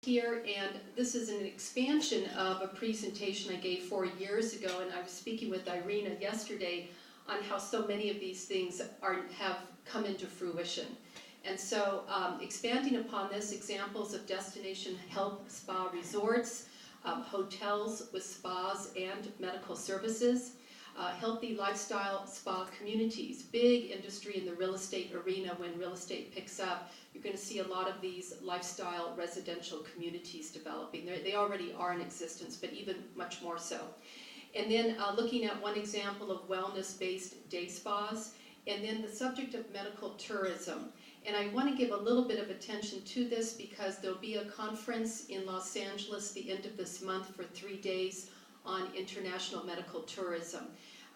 here, and this is an expansion of a presentation I gave 4 years ago, and I was speaking with Irina yesterday on how so many of these things have come into fruition. And so expanding upon this, examples of destination health spa resorts, hotels with spas and medical services, healthy lifestyle spa communities, big industry in the real estate arena. When real estate picks up, you're going to see a lot of these lifestyle residential communities developing. They already are in existence, but even much more so. And then looking at one example of wellness-based day spas, and then the subject of medical tourism. And I want to give a little bit of attention to this because there'll be a conference in Los Angeles the end of this month for 3 days on international medical tourism.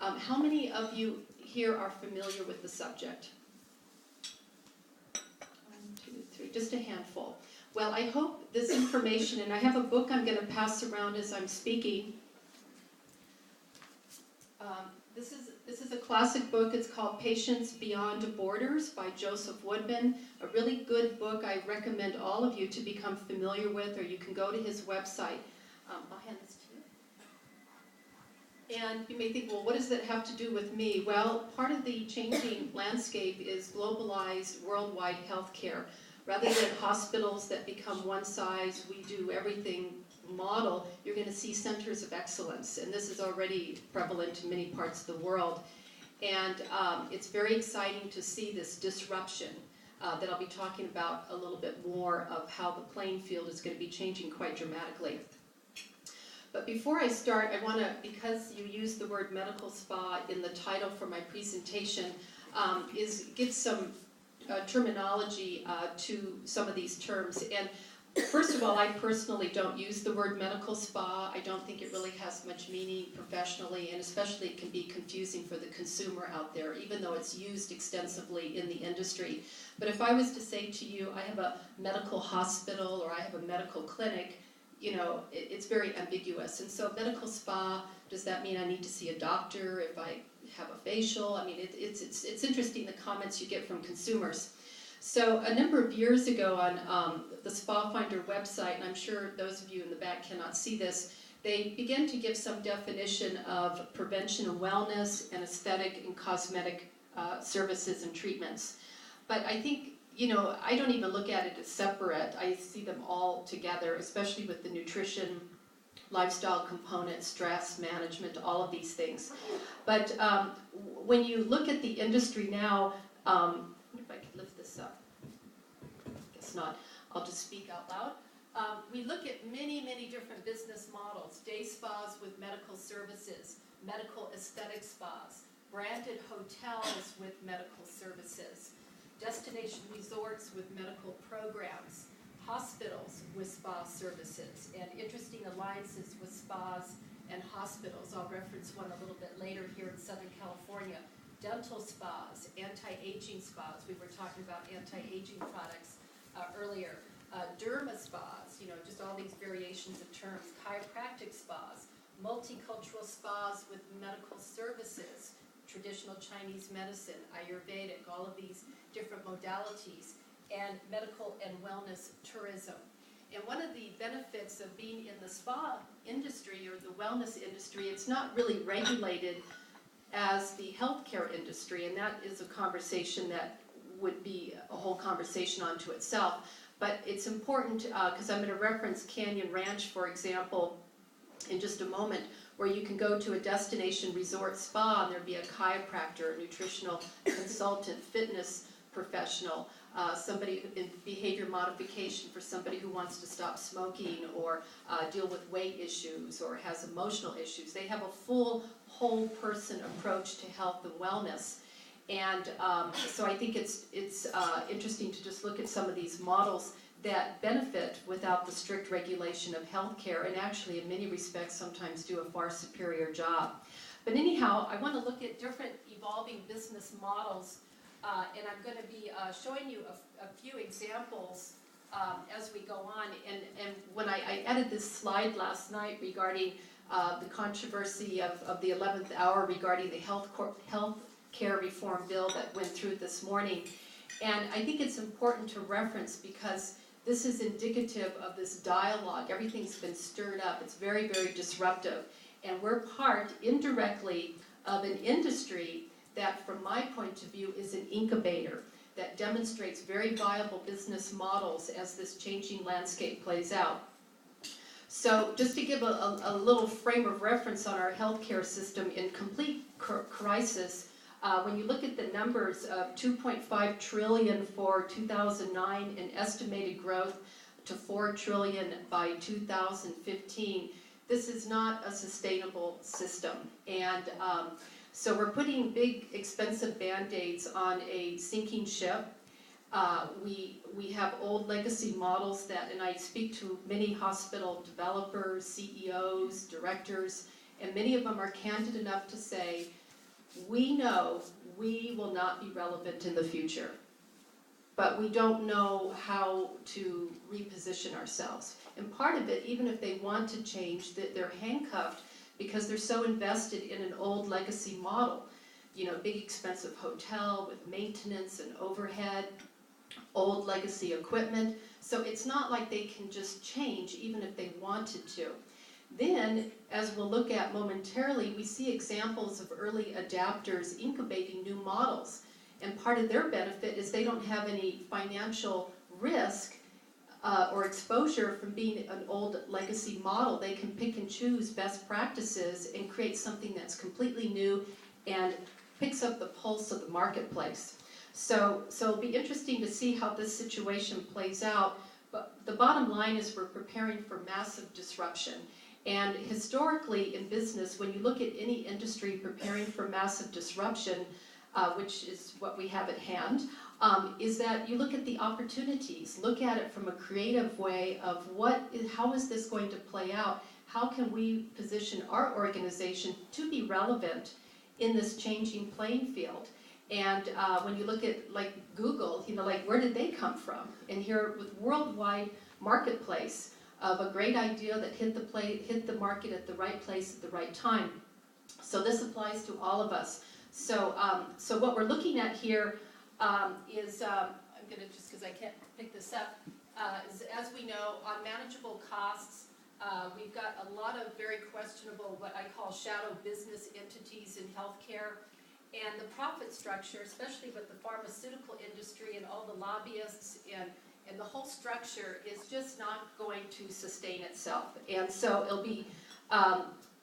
How many of you here are familiar with the subject? 1, 2, 3, just a handful. Well, I hope this information, and I have a book I'm going to pass around as I'm speaking. This is a classic book. It's called Patients Beyond Borders by Joseph Woodman. A really good book I recommend all of you to become familiar with, or you can go to his website. I'll hand this to you. And you may think, well, what does that have to do with me? Well, part of the changing landscape is globalized worldwide healthcare. Rather than hospitals that become one size, we do everything model, you're going to see centers of excellence, and this is already prevalent in many parts of the world. And it's very exciting to see this disruption that I'll be talking about a little bit more of how the playing field is going to be changing quite dramatically. But before I start, I want to, because you used the word medical spa in the title for my presentation, is give some terminology to some of these terms. And first of all, I personally don't use the word medical spa. I don't think it really has much meaning professionally, and especially it can be confusing for the consumer out there, even though it's used extensively in the industry. But if I was to say to you, I have a medical hospital or I have a medical clinic, you know, it's very ambiguous. And so medical spa, does that mean I need to see a doctor if I have a facial? I mean, it's interesting the comments you get from consumers. So a number of years ago on the Spa Finder website, and I'm sure those of you in the back cannot see this, they began to give some definition of prevention and wellness and aesthetic and cosmetic services and treatments. But I think, you know, I don't even look at it as separate. I see them all together, especially with the nutrition, lifestyle component, stress management, all of these things. But when you look at the industry now, I wonder if I could lift this up. I guess not. I'll just speak out loud. We look at many, many different business models. Day spas with medical services, medical aesthetic spas, branded hotels with medical services, destination resorts with medical programs, hospitals with spa services, and interesting alliances with spas and hospitals. I'll reference one a little bit later here in Southern California. Dental spas, anti-aging spas. We were talking about anti-aging products earlier. Derma spas, you know, just all these variations of terms. Chiropractic spas, multicultural spas with medical services, traditional Chinese medicine, Ayurvedic, all of these different modalities, and medical and wellness tourism. And one of the benefits of being in the spa industry or the wellness industry, it's not really regulated as the healthcare industry, and that is a conversation that would be a whole conversation unto itself. But it's important because I'm going to reference Canyon Ranch, for example, in just a moment, where you can go to a destination resort spa and there'd be a chiropractor, a nutritional consultant, fitness professional, somebody in behavior modification for somebody who wants to stop smoking or deal with weight issues or has emotional issues. They have a full, whole person approach to health and wellness. And so I think it's interesting to just look at some of these models that benefit without the strict regulation of healthcare, and actually in many respects sometimes do a far superior job. But anyhow, I want to look at different evolving business models, and I'm going to be showing you a few examples as we go on. And when I added this slide last night regarding the controversy of the 11th hour regarding the health care reform bill that went through this morning, and I think it's important to reference because this is indicative of this dialogue. Everything's been stirred up. It's very, very disruptive. And we're part, indirectly, of an industry that, from my point of view, is an incubator that demonstrates very viable business models as this changing landscape plays out. So just to give a little frame of reference on our healthcare system in complete crisis, when you look at the numbers of 2.5 trillion for 2009 and estimated growth to 4 trillion by 2015, this is not a sustainable system. And so we're putting big, expensive Band-Aids on a sinking ship. We have old legacy models that, and I speak to many hospital developers, CEOs, directors, and many of them are candid enough to say, we know we will not be relevant in the future, but we don't know how to reposition ourselves. And part of it, even if they want to change, that they're handcuffed because they're so invested in an old legacy model. You know, big expensive hotel with maintenance and overhead, old legacy equipment. So it's not like they can just change even if they wanted to. Then, as we'll look at momentarily, we see examples of early adapters incubating new models. And part of their benefit is they don't have any financial risk or exposure from being an old legacy model. They can pick and choose best practices and create something that's completely new and picks up the pulse of the marketplace. So it'll be interesting to see how this situation plays out. But the bottom line is we're preparing for massive disruption. And historically in business, when you look at any industry preparing for massive disruption, which is what we have at hand, is that you look at the opportunities, look at it from a creative way of how is this going to play out? How can we position our organization to be relevant in this changing playing field? And when you look at like Google, you know, like where did they come from? And here with worldwide marketplace of a great idea that hit the market at the right place at the right time. So this applies to all of us. So what we're looking at here is, I'm going to just, because I can't pick this up, is, as we know, on manageable costs, we've got a lot of very questionable, what I call shadow business entities in healthcare. And the profit structure, especially with the pharmaceutical industry and all the lobbyists and the whole structure, is just not going to sustain itself. And so it'll be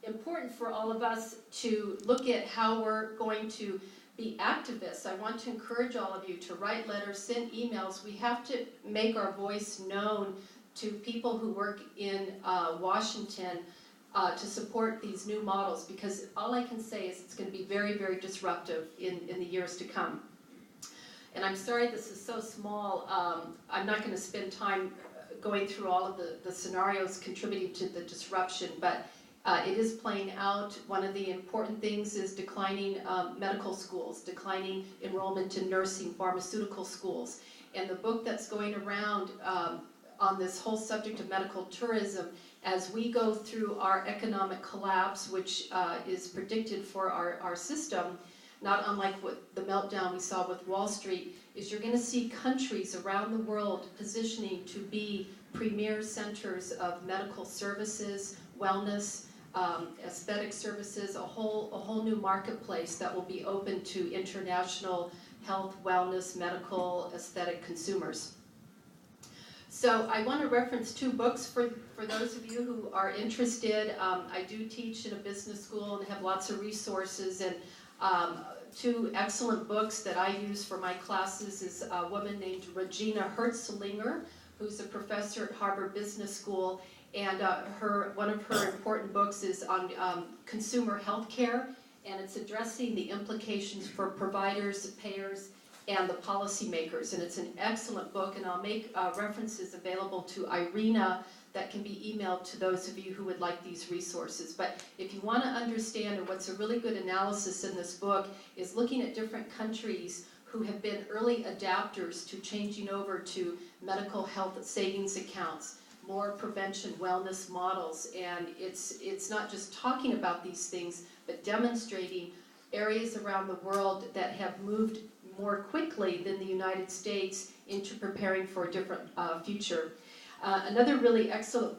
important for all of us to look at how we're going to be activists. I want to encourage all of you to write letters, send emails. We have to make our voice known to people who work in Washington to support these new models, because all I can say is it's going to be very, very disruptive in the years to come. And I'm sorry this is so small. I'm not going to spend time going through all of the scenarios contributing to the disruption, but it is playing out. One of the important things is declining medical schools, declining enrollment in nursing, pharmaceutical schools. And the book that's going around on this whole subject of medical tourism, as we go through our economic collapse, which is predicted for our system, not unlike what the meltdown we saw with Wall Street, is you're going to see countries around the world positioning to be premier centers of medical services, wellness, aesthetic services, a whole new marketplace that will be open to international health, wellness, medical, aesthetic consumers. So I want to reference two books for those of you who are interested. I do teach in a business school and have lots of resources, and two excellent books that I use for my classes is a woman named Regina Hertzlinger, who's a professor at Harvard Business School, and one of her important books is on consumer health care, and it's addressing the implications for providers, payers, and the policymakers. And it's an excellent book, and I'll make references available to Irina that can be emailed to those of you who would like these resources. But if you want to understand, and what's a really good analysis in this book is looking at different countries who have been early adapters to changing over to medical health savings accounts, more prevention wellness models, and it's not just talking about these things, but demonstrating areas around the world that have moved more quickly than the United States into preparing for a different future. Another really excellent